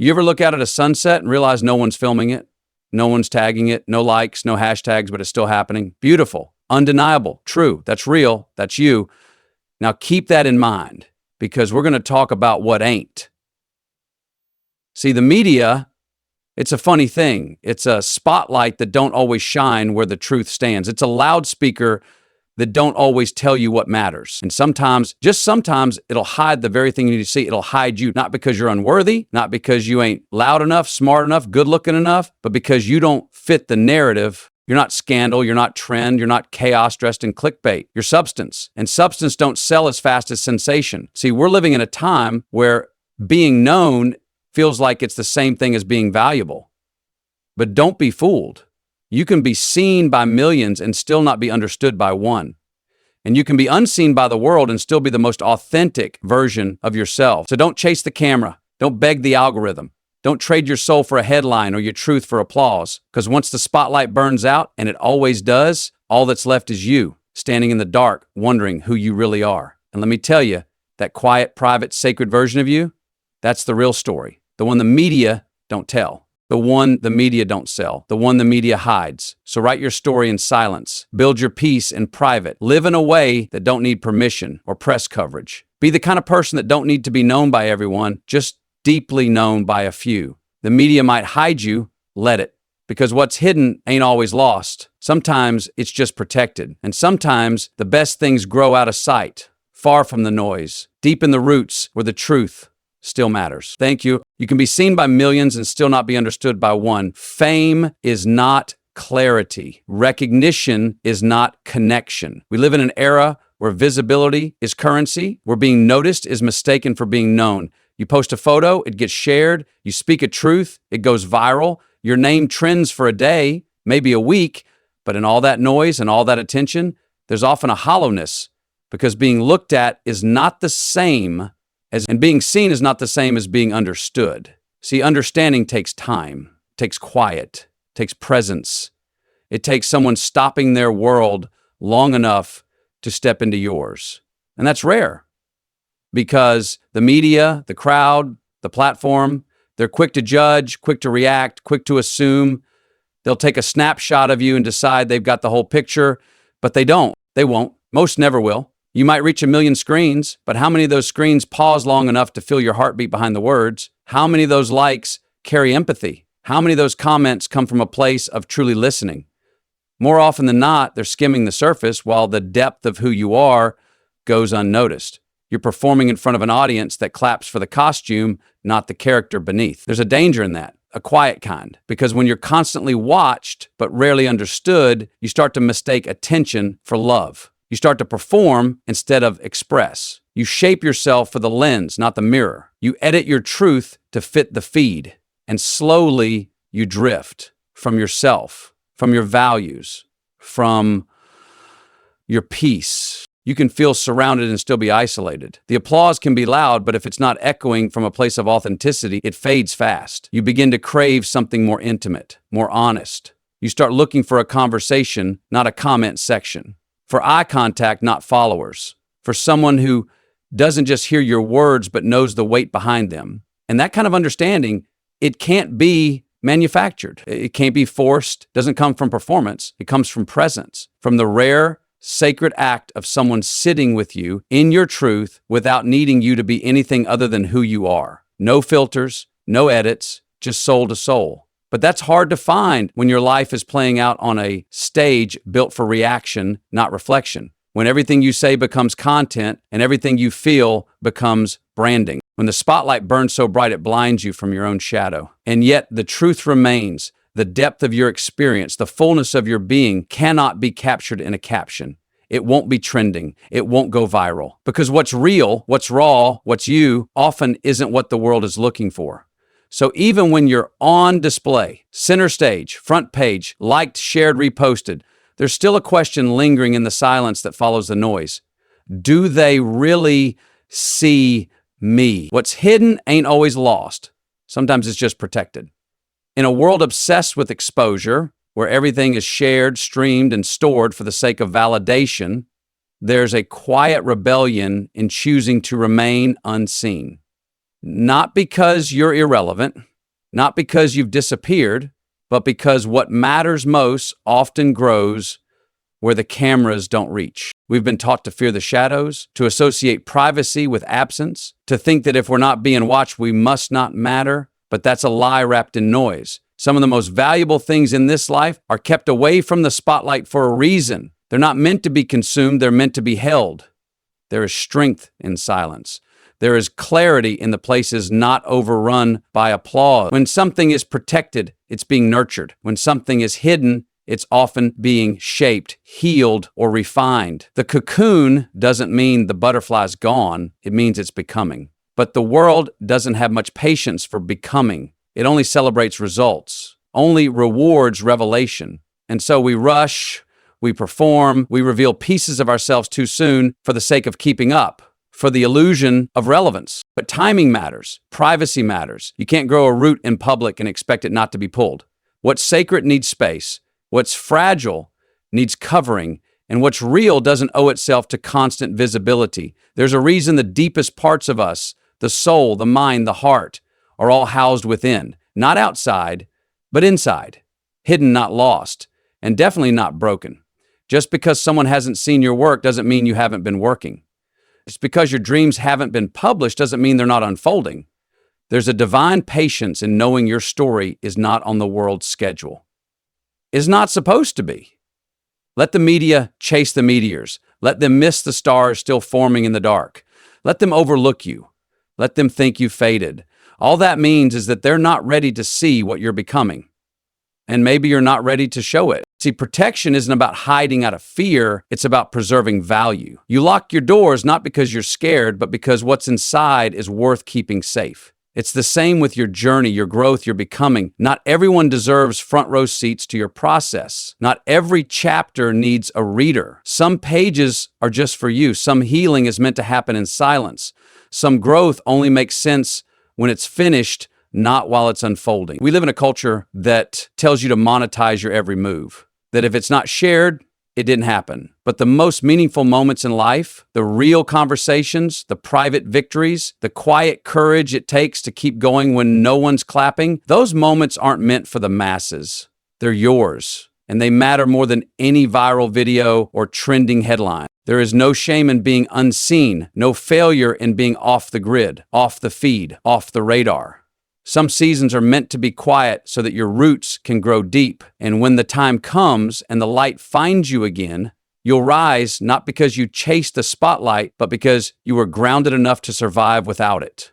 You ever look out at a sunset and realize no one's filming it? No one's tagging it, no likes, no hashtags, but it's still happening? Beautiful, undeniable, true, that's real, that's you. Now keep that in mind, because we're going to talk about what ain't. See, the media, it's a funny thing. It's a spotlight that don't always shine where the truth stands. It's a loudspeaker that don't always tell you what matters. And sometimes, just sometimes, it'll hide the very thing you need to see. It'll hide you, not because you're unworthy, not because you ain't loud enough, smart enough, good looking enough, but because you don't fit the narrative. You're not scandal, you're not trend, you're not chaos dressed in clickbait. You're substance. And substance don't sell as fast as sensation. See, we're living in a time where being known feels like it's the same thing as being valuable. But don't be fooled. You can be seen by millions and still not be understood by one. And you can be unseen by the world and still be the most authentic version of yourself. So don't chase the camera. Don't beg the algorithm. Don't trade your soul for a headline or your truth for applause. Because once the spotlight burns out, and it always does, all that's left is you, standing in the dark, wondering who you really are. And let me tell you, that quiet, private, sacred version of you, that's the real story. The one the media don't tell. The one the media don't sell, the one the media hides. So write your story in silence. Build your peace in private. Live in a way that don't need permission or press coverage. Be the kind of person that don't need to be known by everyone, just deeply known by a few. The media might hide you, let it. Because what's hidden ain't always lost. Sometimes it's just protected. And sometimes the best things grow out of sight, far from the noise, deep in the roots where the truth still matters. Thank you. You can be seen by millions and still not be understood by one. Fame is not clarity. Recognition is not connection. We live in an era where visibility is currency, where being noticed is mistaken for being known. You post a photo, it gets shared. You speak a truth, it goes viral. Your name trends for a day, maybe a week, but in all that noise and all that attention, there's often a hollowness, because being looked at is not the same and being seen is not the same as being understood. See, understanding takes time, takes quiet, takes presence. It takes someone stopping their world long enough to step into yours. And that's rare, because the media, the crowd, the platform, they're quick to judge, quick to react, quick to assume. They'll take a snapshot of you and decide they've got the whole picture, but they don't. They won't. Most never will. You might reach 1 million screens, but how many of those screens pause long enough to feel your heartbeat behind the words? How many of those likes carry empathy? How many of those comments come from a place of truly listening? More often than not, they're skimming the surface while the depth of who you are goes unnoticed. You're performing in front of an audience that claps for the costume, not the character beneath. There's a danger in that, a quiet kind, because when you're constantly watched but rarely understood, you start to mistake attention for love. You start to perform instead of express. You shape yourself for the lens, not the mirror. You edit your truth to fit the feed, and slowly you drift from yourself, from your values, from your peace. You can feel surrounded and still be isolated. The applause can be loud, but if it's not echoing from a place of authenticity, it fades fast. You begin to crave something more intimate, more honest. You start looking for a conversation, not a comment section. For eye contact, not followers. For someone who doesn't just hear your words, but knows the weight behind them. And that kind of understanding, it can't be manufactured. It can't be forced. It doesn't come from performance. It comes from presence, from the rare, sacred act of someone sitting with you in your truth without needing you to be anything other than who you are. No filters, no edits, just soul to soul. But that's hard to find when your life is playing out on a stage built for reaction, not reflection. When everything you say becomes content and everything you feel becomes branding. When the spotlight burns so bright it blinds you from your own shadow. And yet the truth remains. The depth of your experience, the fullness of your being cannot be captured in a caption. It won't be trending. It won't go viral. Because what's real, what's raw, what's you, often isn't what the world is looking for. So even when you're on display, center stage, front page, liked, shared, reposted, there's still a question lingering in the silence that follows the noise. Do they really see me? What's hidden ain't always lost. Sometimes it's just protected. In a world obsessed with exposure, where everything is shared, streamed, and stored for the sake of validation, there's a quiet rebellion in choosing to remain unseen. Not because you're irrelevant, Not because you've disappeared, but because what matters most often grows where the cameras don't reach. We've been taught to fear the shadows, to associate privacy with absence, to think that if we're not being watched, we must not matter. But that's a lie wrapped in noise. Some of the most valuable things in this life are kept away from the spotlight for a reason. They're not meant to be consumed, they're meant to be held. There is strength in silence. There is clarity in the places not overrun by applause. When something is protected, it's being nurtured. When something is hidden, it's often being shaped, healed, or refined. The cocoon doesn't mean the butterfly's gone, it means it's becoming. But the world doesn't have much patience for becoming. It only celebrates results, only rewards revelation. And so we rush, we perform, we reveal pieces of ourselves too soon for the sake of keeping up, for the illusion of relevance. But timing matters. Privacy matters. You can't grow a root in public and expect it not to be pulled. What's sacred needs space. What's fragile needs covering. And what's real doesn't owe itself to constant visibility. There's a reason the deepest parts of us, the soul, the mind, the heart, are all housed within. Not outside, but inside. Hidden, not lost. And definitely not broken. Just because someone hasn't seen your work doesn't mean you haven't been working. Just because your dreams haven't been published doesn't mean they're not unfolding. There's a divine patience in knowing your story is not on the world's schedule. It's not supposed to be. Let the media chase the meteors. Let them miss the stars still forming in the dark. Let them overlook you. Let them think you faded. All that means is that they're not ready to see what you're becoming. And maybe you're not ready to show it. See, protection isn't about hiding out of fear, it's about preserving value. You lock your doors not because you're scared, but because what's inside is worth keeping safe. It's the same with your journey, your growth, your becoming. Not everyone deserves front row seats to your process. Not every chapter needs a reader. Some pages are just for you. Some healing is meant to happen in silence. Some growth only makes sense when it's finished, not while it's unfolding. We live in a culture that tells you to monetize your every move. That if it's not shared, it didn't happen. But the most meaningful moments in life, the real conversations, the private victories, the quiet courage it takes to keep going when no one's clapping, those moments aren't meant for the masses. They're yours. And they matter more than any viral video or trending headline. There is no shame in being unseen, no failure in being off the grid, off the feed, off the radar. Some seasons are meant to be quiet so that your roots can grow deep. And when the time comes and the light finds you again, you'll rise not because you chased the spotlight, but because you were grounded enough to survive without it.